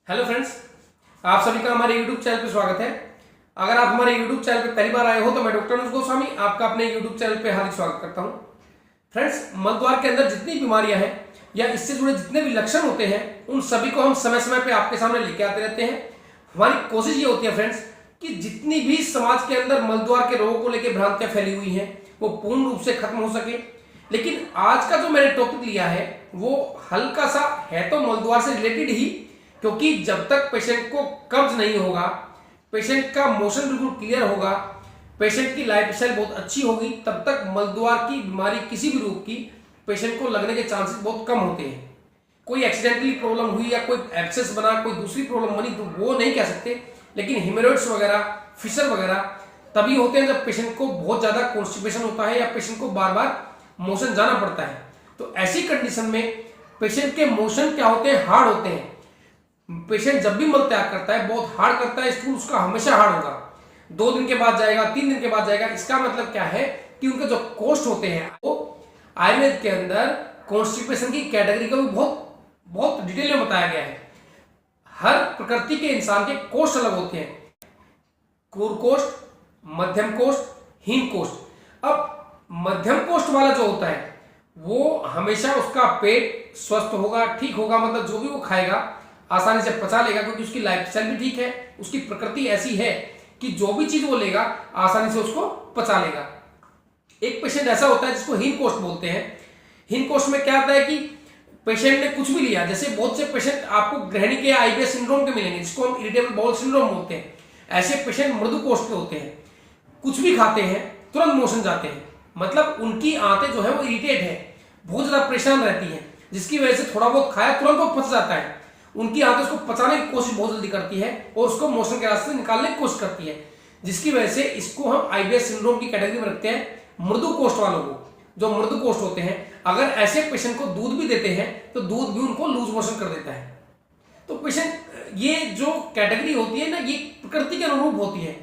Hello friends, आप सभी का हमारे YouTube चैनल पे स्वागत है। अगर आप हमारे YouTube चैनल पे पहली बार आए हो तो मैं डॉक्टर अनुज गोस्वामी आपका अपने YouTube चैनल पे हार्दिक स्वागत करता हूं। फ्रेंड्स, मलद्वार के अंदर जितनी बीमारियां हैं या इससे जुड़े जितने भी लक्षण होते हैं उन सभी को हम समय समय पे आपके सामने लेके आते रहते हैं। हमारी कोशिश ये होती है फ्रेंड्स कि जितनी भी समाज के अंदर मलद्वार के रोगों को लेकर भ्रांतियां फैली हुई हैं वो पूर्ण रूप से खत्म हो सके। लेकिन आज का जो मैंने टॉपिक लिया है वो हल्का सा है तो मलद्वार से रिलेटेड ही, क्योंकि जब तक पेशेंट को कब्ज नहीं होगा, पेशेंट का मोशन बिल्कुल क्लियर होगा, पेशेंट की लाइफ स्टाइल बहुत अच्छी होगी, तब तक मलद्वार की बीमारी किसी भी रूप की पेशेंट को लगने के चांसेस बहुत कम होते हैं। कोई एक्सीडेंटली प्रॉब्लम हुई या कोई एब्सेस बना, कोई दूसरी प्रॉब्लम बनी तो वो नहीं कह सकते, लेकिन हेमोरॉइड्स वगैरह, फिशर वगैरह तभी होते हैं जब पेशेंट को बहुत ज्यादा कॉन्स्टिपेशन होता है या पेशेंट को बार बार मोशन जाना पड़ता है। तो ऐसी कंडीशन में पेशेंट के मोशन क्या होते हैं, हार्ड होते हैं। पेशेंट जब भी मल त्याग करता है बहुत हार्ड करता है, स्टूल उसका हमेशा हार्ड होगा। 2 दिन के बाद जाएगा, 3 दिन के बाद जाएगा। इसका मतलब क्या है कि उनके जो कोष्ठ होते हैं वो आयुर्वेद के अंदर कॉन्स्टिपेशन की कैटेगरी को भी बहुत डिटेल में बताया गया है। हर प्रकृति के इंसान के कोष्ठ अलग होते हैं, क्रूर कोष्ठ, मध्यम कोष्ठ, हीन कोष्ठ। अब मध्यम कोष्ठ वाला जो होता है वो हमेशा उसका पेट स्वस्थ होगा, ठीक होगा, मतलब जो भी वो खाएगा आसानी से पचा लेगा, क्योंकि उसकी लाइफस्टाइल भी ठीक है, उसकी प्रकृति ऐसी है कि जो भी चीज वो लेगा आसानी से उसको पचा लेगा। एक पेशेंट ऐसा होता है जिसको हीन कोष्ठ बोलते हैं। हीन कोष्ठ में क्या होता है कि पेशेंट ने कुछ भी लिया, जैसे बहुत से पेशेंट आपको गृहिणी के आईबीएस सिंड्रोम के मिलेंगे जिसको हम इरिटेबल बाउल सिंड्रोम बोलते हैं। ऐसे पेशेंट मृदु कोष्ठ के होते हैं, कुछ भी खाते हैं तुरंत मोशन जाते हैं, मतलब उनकी आंतें जो है वो इरिटेट है, बहुत ज्यादा परेशान रहती है, जिसकी वजह से थोड़ा बहुत खाया तुरंत वो पच जाता है। उनकी आंतें उसको पचाने की कोशिश बहुत जल्दी करती है और उसको मोशन के रास्ते से निकालने की कोशिश करती है, जिसकी वजह से इसको हम आईबीएस सिंड्रोम की कैटेगरी में रखते हैं। मृदु कोष्ठ वालों को, जो मृदु कोष्ठ होते हैं, अगर ऐसे पेशेंट को दूध भी देते हैं तो दूध भी उनको लूज मोशन कर देता है। तो पेशेंट ये जो कैटेगरी होती है ना, ये प्रकृति के अनुरूप होती है।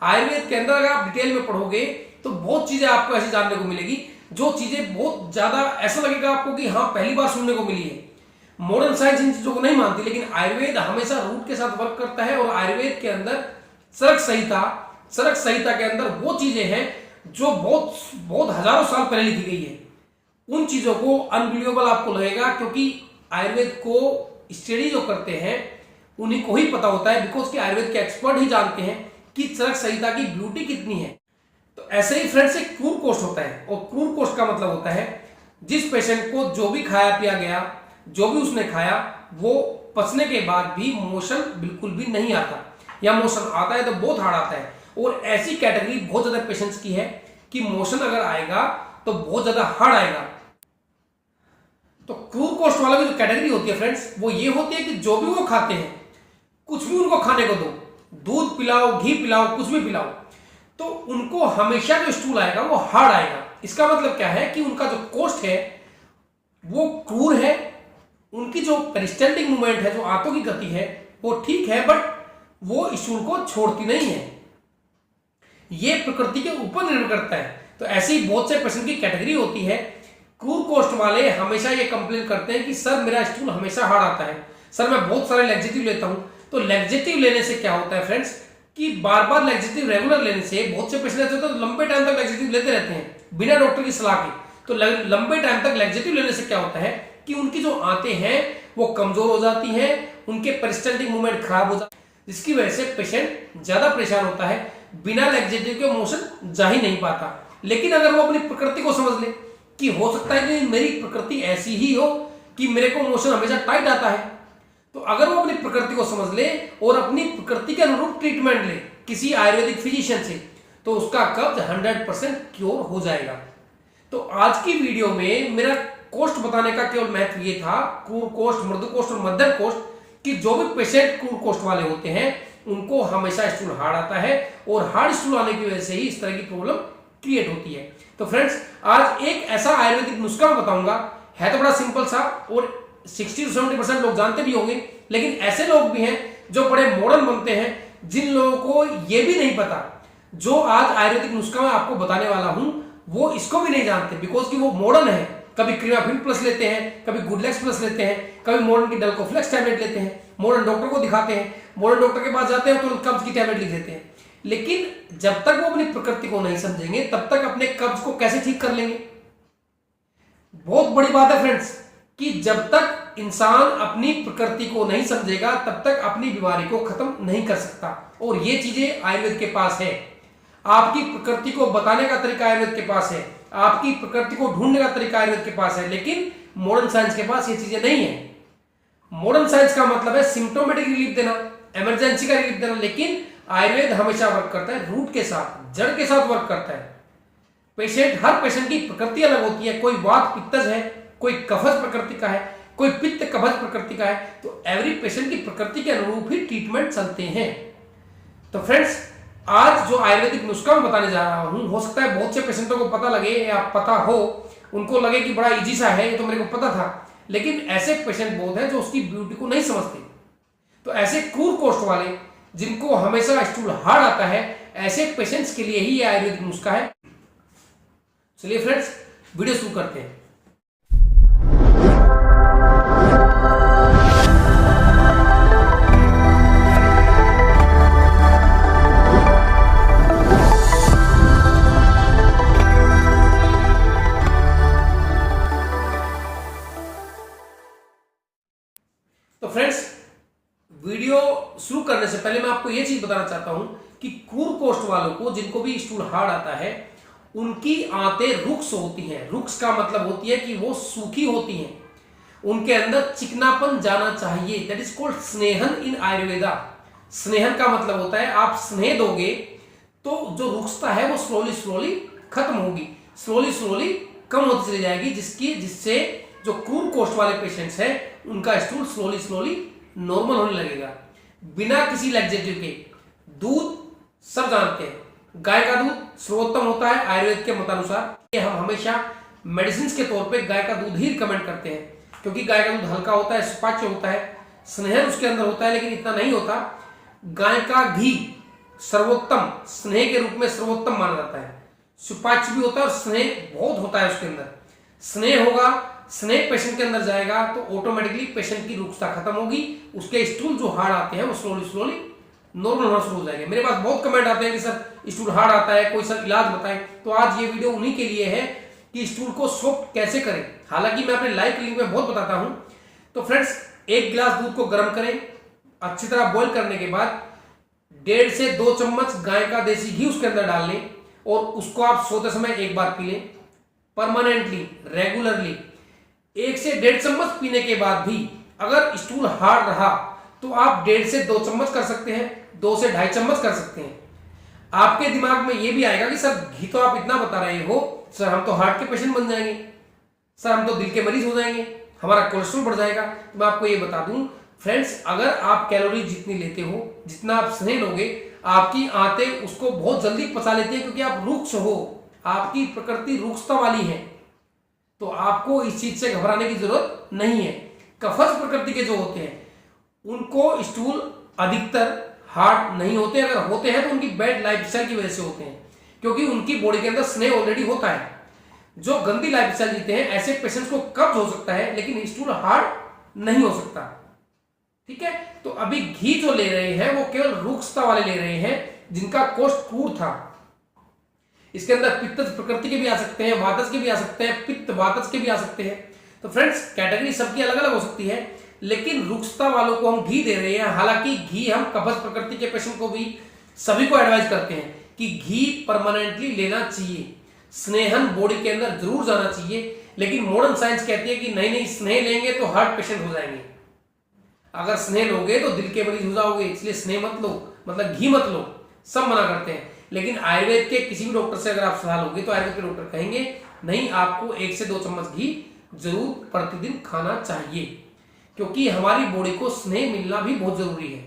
आयुर्वेद के अंदर अगर आप डिटेल में पढ़ोगे तो बहुत चीजें आपको ऐसी जानने को मिलेगी, जो चीजें बहुत ज्यादा ऐसा लगेगा आपको कि हाँ पहली बार सुनने को मिली है। मॉडर्न साइंस इन चीजों को नहीं मानती, लेकिन आयुर्वेद हमेशा रूट के साथ वर्क करता है। और आयुर्वेद के अंदर चरक संहिता के अंदर वो चीजें हैं जो बहुत हजारों साल पहले लिखी गई है। उन चीजों को अनबिलीवेबल आपको लगेगा, क्योंकि आयुर्वेद को स्टडी जो करते हैं उन्हीं को ही पता होता है, बिकॉज कि आयुर्वेद के एक्सपर्ट ही जानते हैं कि चरक संहिता की ब्यूटी कितनी है। तो ऐसे ही फ्रेंड्स एक क्रूर कोष्ठ होता है, और क्रूर कोष्ठ का मतलब होता है जिस पेशेंट को जो भी खाया पिया गया, जो भी उसने खाया, वो पचने के बाद भी मोशन बिल्कुल भी नहीं आता, या मोशन आता है तो बहुत हार्ड आता है। और ऐसी कैटेगरी बहुत ज्यादा पेशेंट्स की है कि मोशन अगर आएगा तो बहुत ज्यादा हार्ड आएगा। तो क्रूर कोष्ठ वालों की जो कैटेगरी होती है फ्रेंड्स वो ये होती है कि जो भी वो खाते हैं, कुछ भी उनको खाने को दो, दूध पिलाओ, घी पिलाओ, कुछ भी पिलाओ, तो उनको हमेशा जो स्टूल आएगा वो हार्ड आएगा। इसका मतलब क्या है कि उनका जो कोष्ठ है वो क्रूर है, उनकी जो पेरिस्टल्टिक मूवमेंट है, जो आंतों की गति है वो ठीक है, बट वो स्टूल को छोड़ती नहीं है। ये प्रकृति के ऊपर निर्भर करता है। तो ऐसे ही बहुत से पेशेंट की कैटेगरी होती है। क्रूर कोष्ठ वाले हमेशा ये कंप्लेन करते हैं कि सर मेरा स्टूल हमेशा हार्ड आता है, सर मैं बहुत सारे लैक्सेटिव लेता हूं। तो लैक्सेटिव लेने से क्या होता है फ्रेंड्स कि बार बार लैक्सेटिव रेगुलर लेने से बहुत से पेशेंट ऐसे होते हैं तो लंबे टाइम तक लैक्सेटिव लेते रहते हैं बिना डॉक्टर की सलाह के। तो लंबे टाइम तक लैक्सेटिव लेने से क्या होता है कि उनकी जो आंतें हैं वो कमजोर हो जाती हैं, उनके पेरिस्टल्टिक मूवमेंट खराब हो जाता है, जिसकी वजह से पेशेंट ज्यादा परेशान होता है, बिना लैक्सेटिव के मोशन जा ही नहीं पाता। लेकिन अगर वो अपनी प्रकृति को समझ ले कि हो सकता है कि मेरी प्रकृति ऐसी ही हो कि मेरे को मोशन हमेशा टाइट आता है, तो अगर वो अपनी प्रकृति को समझ ले और अपनी प्रकृति के अनुरूप ट्रीटमेंट ले किसी आयुर्वेदिक फिजिशियन से, तो उसका कब्ज 100% क्योर हो जाएगा। तो आज की वीडियो में मेरा कोष्ठ बताने का केवल महत्व ये था, क्रूर कोष्ठ, मृदु कोष्ठ और मध्यम कोष्ठ, कि जो भी पेशेंट क्रूर कोष्ठ वाले होते हैं उनको हमेशा स्टूल हार्ड आता है, और हार्ड स्टूल आने की वजह से ही इस तरह की प्रॉब्लम क्रिएट होती है। तो फ्रेंड्स आज एक ऐसा आयुर्वेदिक नुस्खा मैं बताऊंगा, है तो बड़ा सिंपल सा और 60 से 70% लोग जानते भी होंगे, लेकिन ऐसे लोग भी हैं जो बड़े मॉडर्न बनते हैं, जिन लोगों को यह भी नहीं पता जो आज आयुर्वेदिक नुस्खा मैं आपको बताने वाला हूं वो इसको भी नहीं जानते, बिकॉज कि वो मॉडर्न है, कभी क्रीमाफिन प्लस लेते हैं, कभी गुडलेक्स प्लस लेते हैं, कभी मॉडर्न की डल्कोफ्लेक्स टैबलेट लेते हैं, मॉडर्न डॉक्टर को दिखाते हैं, मॉडर्न डॉक्टर के पास जाते हैं तो कब्ज की टैबलेट लिख देते हैं। लेकिन जब तक वो अपनी प्रकृति को नहीं समझेंगे तब तक अपने कब्ज को कैसे ठीक कर लेंगे? बहुत बड़ी बात है फ्रेंड्स कि जब तक इंसान अपनी प्रकृति को नहीं समझेगा तब तक अपनी बीमारी को खत्म नहीं कर सकता। और ये चीजें आयुर्वेद के पास है। आपकी प्रकृति को बताने का तरीका आयुर्वेद के पास है, आपकी प्रकृति को ढूंढने का तरीका आयुर्वेद के पास है, लेकिन मॉडर्न साइंस के पास ये चीजें नहीं है। मॉडर्न साइंस का मतलब है सिम्टोमेटिक रिलीफ देना, इमरजेंसी का रिलीफ देना, लेकिन आयुर्वेद हमेशा वर्क करता है रूट के साथ, जड़ के साथ वर्क करता है। हर पेशेंट की प्रकृति अलग होती है, कोई वात पित्तज है, कोई कफज प्रकृति का है, कोई पित्त कफज प्रकृति का है, तो एवरी पेशेंट की प्रकृति के अनुरूप ही ट्रीटमेंट चलते हैं। तो फ्रेंड्स, आज जो आयुर्वेदिक नुस्खा मैं बताने जा रहा हूं, हो सकता है बहुत से पेशेंटों को पता लगे या पता हो, उनको लगे कि बड़ा इजी सा है, ये तो मेरे को पता था, लेकिन ऐसे पेशेंट बहुत हैं जो उसकी ब्यूटी को नहीं समझते। तो ऐसे क्रूर कोष्ठ वाले जिनको हमेशा स्टूल हार्ड आता है, ऐसे पेशेंट्स के लिए ही यह आयुर्वेदिक नुस्खा है। चलिए फ्रेंड्स, वीडियो शुरू करते हैं। तो फ्रेंड्स, वीडियो शुरू करने से पहले मैं आपको यह चीज बताना चाहता हूं कि क्रूर कोष्ठ वालों को, जिनको भी स्टूल हार्ड आता है, उनकी आंतें रुक्ष होती हैं। रुक्ष का मतलब होती है कि वो सूखी होती हैं, उनके अंदर चिकनापन जाना चाहिए। दैट इज कॉल्ड स्नेहन इन आयुर्वेदा। स्नेहन का मतलब होता है आप स्नेह दोगे तो जो रुक्षता है वो स्लोली खत्म होगी, स्लोली कम होती चली जाएगी, जिससे जो क्रूर कोष्ठ वाले पेशेंट्स हैं उनका स्टूल स्लोली नॉर्मल होने लगेगा, बिना किसी लैक्सेटिव के। दूध सब जानते हैं, गाय का दूध सर्वोत्तम होता है आयुर्वेद के मतानुसार। हम हमेशा मेडिसिन के तौर पे गाय का दूध ही रिकमेंड करते हैं, क्योंकि गाय का दूध हल्का होता है, सुपाच्य होता है, स्नेह उसके अंदर होता है, लेकिन इतना नहीं होता। गाय का घी सर्वोत्तम, स्नेह के रूप में सर्वोत्तम माना जाता है, सुपाच्य भी होता है और स्नेह बहुत होता है उसके अंदर। स्नेह होगा, स्नेह पेशेंट के अंदर जाएगा तो ऑटोमेटिकली पेशेंट की रुक्षता खत्म होगी, उसके स्टूल जो हार्ड आते हैं वो स्लोली नॉर्मल होना शुरू हो जाएंगे। मेरे पास बहुत कमेंट आते हैं कि सर स्टूल हार्ड आता है, कोई सर इलाज बताएं। तो आज ये वीडियो उन्हीं के लिए है कि स्टूल को सॉफ्ट कैसे करें। हालांकि मैं अपने लाइव क्लिनिक में बहुत बताता हूं। तो फ्रेंड्स, 1 गिलास दूध को गर्म करें, अच्छी तरह बॉईल करने के बाद 1.5 से 2 चम्मच गाय का देसी घी उसके अंदर डाल लें और उसको आप सोते समय एक बार पी लें, परमानेंटली, रेगुलरली। 1 से 1.5 चम्मच पीने के बाद भी अगर स्टूल हार्ड रहा तो आप 1.5 से 2 चम्मच कर सकते हैं, 2 से 2.5 चम्मच कर सकते हैं। आपके दिमाग में यह भी आएगा कि सर घी तो आप इतना बता रहे हो, सर हम तो हार्ट के पेशेंट बन जाएंगे, सर हम तो दिल के मरीज हो जाएंगे, हमारा कोलेस्ट्रॉल बढ़ जाएगा। तो मैं आपको ये बता दूं फ्रेंड्स, अगर आप कैलोरी जितनी लेते हो, जितना आप स्नेह लोगे, आपकी आंतें उसको बहुत जल्दी पचा लेती है, क्योंकि आप रुक्ष हो, आपकी प्रकृति रुक्षता वाली है। तो आपको इस चीज से घबराने की जरूरत नहीं है। कफज प्रकृति के जो होते हैं उनको स्टूल अधिकतर हार्ड नहीं होते, अगर होते हैं तो उनकी बैड लाइफस्टाइल की वजह से होते हैं, क्योंकि उनकी बॉडी के अंदर स्नेह ऑलरेडी होता है। जो गंदी लाइफस्टाइल जीते हैं ऐसे पेशेंट्स को कब्ज हो सकता है, लेकिन स्टूल हार्ड नहीं हो सकता। ठीक है, तो अभी घी जो ले रहे हैं वो केवल रुक्षता वाले ले रहे हैं, जिनका कोष्ठ क्रूर था। इसके अंदर पित्तज प्रकृति के भी आ सकते हैं, वातज के भी आ सकते हैं, पित्त वातज के भी आ सकते हैं। तो फ्रेंड्स, कैटेगरी सबकी अलग अलग हो सकती है, लेकिन रुक्षता वालों को हम घी दे रहे हैं। हालांकि घी हम कब्ज प्रकृति के पेशेंट को भी, सभी को एडवाइज करते हैं कि घी परमानेंटली लेना चाहिए, स्नेहन बॉडी के अंदर जरूर जाना चाहिए। लेकिन मॉडर्न साइंस कहती है कि नहीं, स्नेह लेंगे तो हार्ट पेशेंट हो जाएंगे, अगर स्नेह लोगे तो दिल के मरीज हो जाओगे, इसलिए स्नेह मत लो, मतलब घी मत लो, सब मना करते हैं। लेकिन आयुर्वेद के किसी भी डॉक्टर से अगर आप सलाह लोगे तो आयुर्वेद के डॉक्टर कहेंगे नहीं, आपको 1 से 2 चम्मच घी जरूर प्रतिदिन खाना चाहिए, क्योंकि हमारी बॉडी को स्नेह मिलना भी बहुत जरूरी है।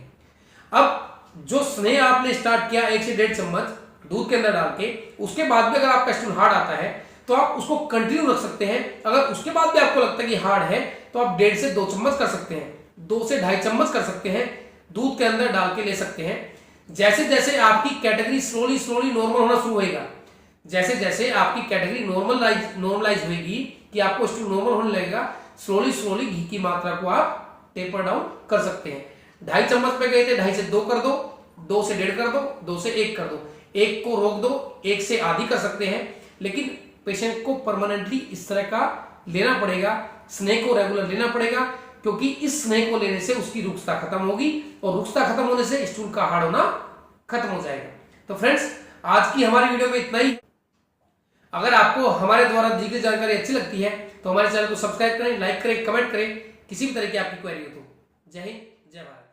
अब जो स्नेह आपने स्टार्ट किया 1 से 1.5 चम्मच दूध के अंदर डाल के, उसके बाद भी अगर आपका स्टूल हार्ड आता है तो आप उसको कंटिन्यू रख सकते हैं। अगर उसके बाद भी आपको लगता है कि हार्ड है तो आप 1.5 से 2 चम्मच कर सकते हैं, 2 से 2.5 चम्मच कर सकते हैं, दूध के अंदर डाल के ले सकते हैं। जैसे जैसे आपकी कैटेगरी स्लोली नॉर्मल होना शुरू होगा, जैसे जैसे आपकी कैटेगरी नॉर्मलाइज होगी, कि आपको स्टूल नॉर्मल होने लगेगा, स्लोली घी की मात्रा को आप टेपर डाउन कर सकते हैं। 2.5 चम्मच पे गए थे, 2.5 से 2 कर दो, 2 से 1.5 कर दो, 2 से 1 कर दो, 1 को रोक दो, 1 से आधी कर सकते हैं। लेकिन पेशेंट को परमानेंटली इस तरह का लेना पड़ेगा, स्नेह को रेगुलर लेना पड़ेगा, क्योंकि इस स्नेह को लेने से उसकी रुक्षता खत्म होगी और रुक्षता खत्म होने से स्टूल का हार्ड होना खत्म हो जाएगा। तो फ्रेंड्स, आज की हमारी वीडियो में इतना ही। अगर आपको हमारे द्वारा दी गई जानकारी अच्छी लगती है तो हमारे चैनल को सब्सक्राइब करें, लाइक करें, कमेंट करें। किसी भी तरह की आपकी क्वेरी हो तो जय हिंद, जय भारत।